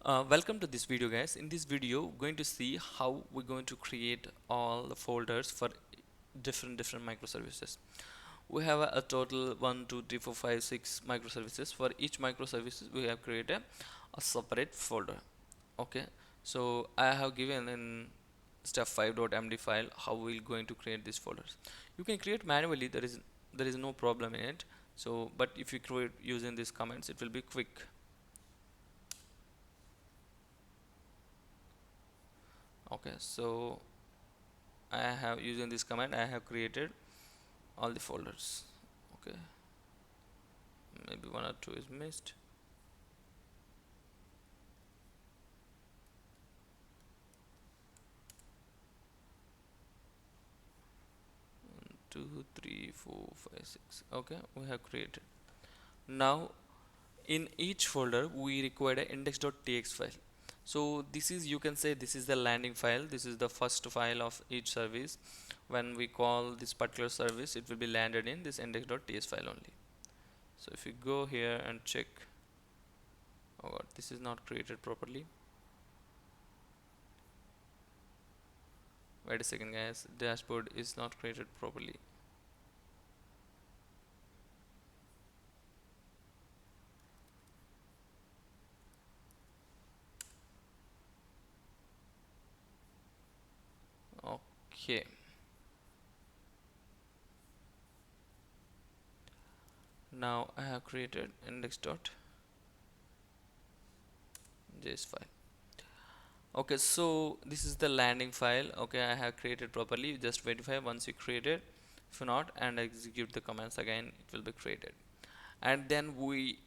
Welcome to this video, guys. In this video we're going to see how we're going to create all the folders for different microservices. We have a total 1 2 3 4 5 6 microservices. For each microservices we have created a separate folder. Okay, so I have given in step 5.md file how we're going to create these folders. You can create manually, there is no problem in it. So but if you create using these commands, it will be quick. Okay, so I have, using this command, I have created all the folders. Okay, maybe one or two is missed. 1 2 3 4 5 6. Okay, we have created. Now in each folder we require an index.txt file. So this is, you can say, this is the landing file. This is the first file of each service. When we call this particular service, it will be landed in this index.txt file only. So if you go here and check, oh god, this is not created properly. Wait a second, guys, dashboard is not created properly. Okay, now I have created index.js file. Okay, so this is the landing file. Okay, I have created properly. Just verify once you create it. If not, and execute the commands again, it will be created. And then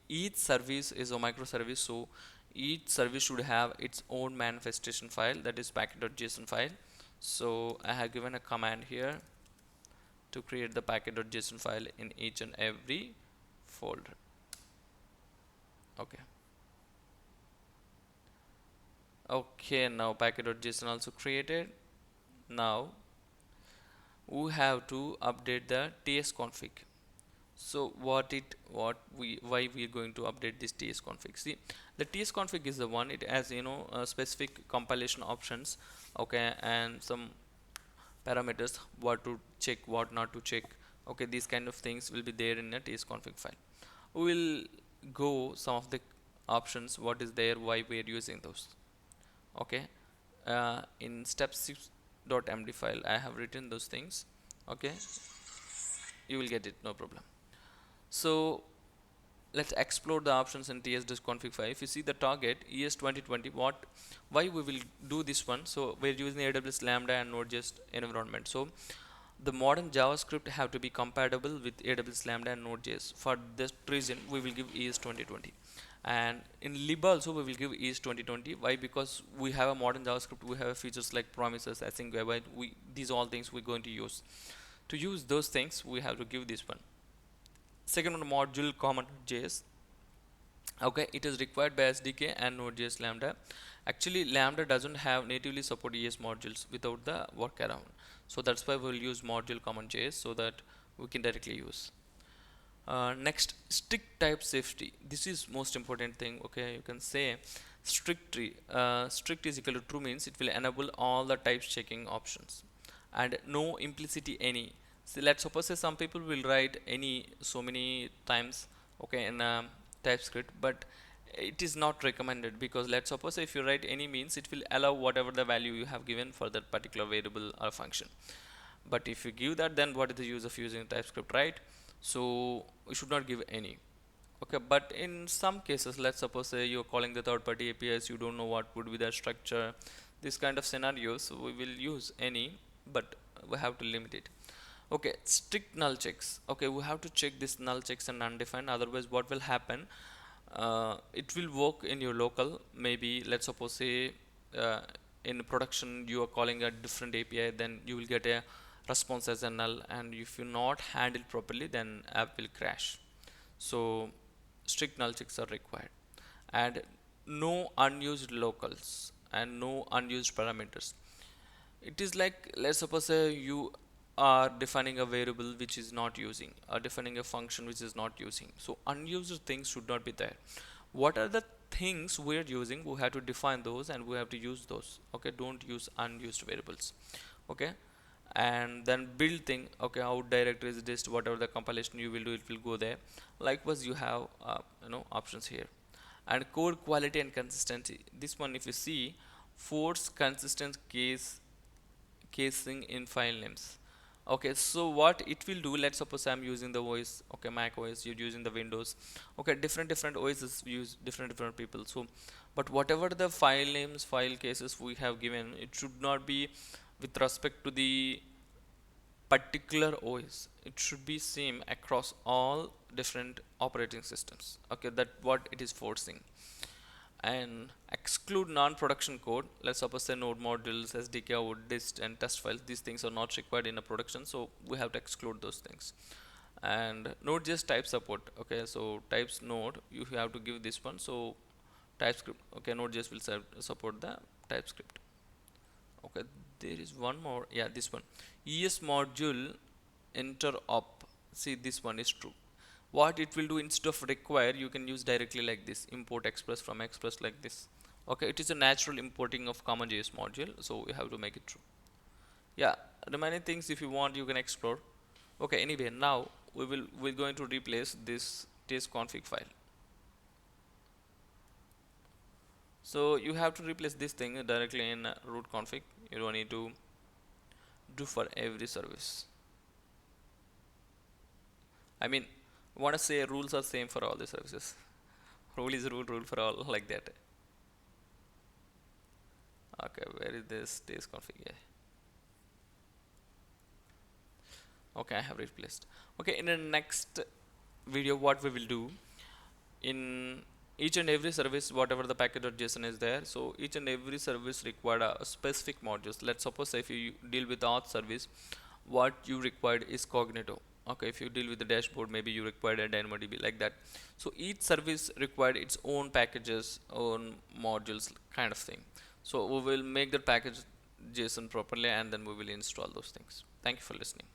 each service is a microservice, so each service should have its own manifestation file, that is packet.json file. So I have given a command here to create the packet.json file in each and every folder. Okay. Okay, now packet.json also created. Now we have to update the ts config. So why we are going to update this ts config? See, the ts config is the one, it has, specific compilation options. Okay, and some parameters, what to check, what not to check. Okay, these kind of things will be there in a ts config file. We will go some of the options, what is there, why we are using those. Okay, in step 6.md file I have written those things. Okay, you will get it, no problem. So let's explore the options in ts-config file. If you see the target ES 2020, why we will do this one? So we're using AWS Lambda and Node.js environment. So the modern JavaScript have to be compatible with AWS Lambda and Node.js. For this reason, we will give ES 2020. And in lib also we will give ES 2020. Why? Because we have a modern JavaScript, we have features like promises, async web. These all things we're going to use. To use those things, we have to give this one. Second one, module common JS. Okay, it is required by SDK and Node.js Lambda. Actually, Lambda doesn't have natively support ES modules without the workaround. So that's why we'll use module common JS so that we can directly use. Next, strict type safety. This is most important thing. Okay, you can say strict strict is equal to true, means it will enable all the types checking options, and no implicity any. So let's suppose say some people will write any so many times, okay, in TypeScript, but it is not recommended, because let's suppose if you write any, means it will allow whatever the value you have given for that particular variable or function. But if you give that, then what is the use of using TypeScript, right? So we should not give any. Okay, but in some cases, let's suppose say you're calling the third-party APIs, you don't know what would be the structure, this kind of scenarios, so we will use any, but we have to limit it. Okay, strict null checks. Okay, we have to check this null checks and undefined, otherwise what will happen, it will work in your local, maybe let's suppose say in production you are calling a different API, then you will get a response as a null, and if you not handle properly, then app will crash. So strict null checks are required, and no unused locals and no unused parameters. It is like, let's suppose you are defining a variable which is not using, or defining a function which is not using, so unused things should not be there. What are the things we're using, we have to define those and we have to use those. Okay, don't use unused variables. Okay, and then build thing. Okay, out directory is list, whatever the compilation you will do, it will go there. Likewise, you have options here. And code quality and consistency, this one if you see, force consistent casing in file names. Okay, so what it will do, let's suppose I'm using the OS, okay, Mac OS, you're using the Windows. Okay, different OSs use different people. So but whatever the file names, file cases we have given, it should not be with respect to the particular OS. It should be same across all different operating systems. Okay, that what it is forcing. And exclude non-production code. Let's suppose say node modules, SDK, or dist and test files, these things are not required in a production, so we have to exclude those things. And Node.js type support. Okay, so types node, you have to give this one. So TypeScript, okay, Node.js will support the TypeScript. Okay, there is one more, yeah, this one, ES module interop. See, this one is true. What it will do, instead of require, you can use directly like this, import express from express, like this. Okay, it is a natural importing of common JS module, so you have to make it true. Yeah, remaining things if you want you can explore. Okay, anyway, now we're going to replace this tsconfig file. So you have to replace this thing directly in root config. You don't need to do for every service. I mean, want to say rules are same for all the services. Rule is rule for all, like that. Okay, where is this test config? Yeah. Okay, I have replaced. Okay, in the next video, what we will do, in each and every service, whatever the package.json is there, so each and every service required a specific modules. Let's suppose if you deal with auth service, what you required is cognito. Okay, if you deal with the dashboard, maybe you required a DynamoDB, like that. So each service required its own packages, own modules, kind of thing. So we will make the package JSON properly and then we will install those things. Thank you for listening.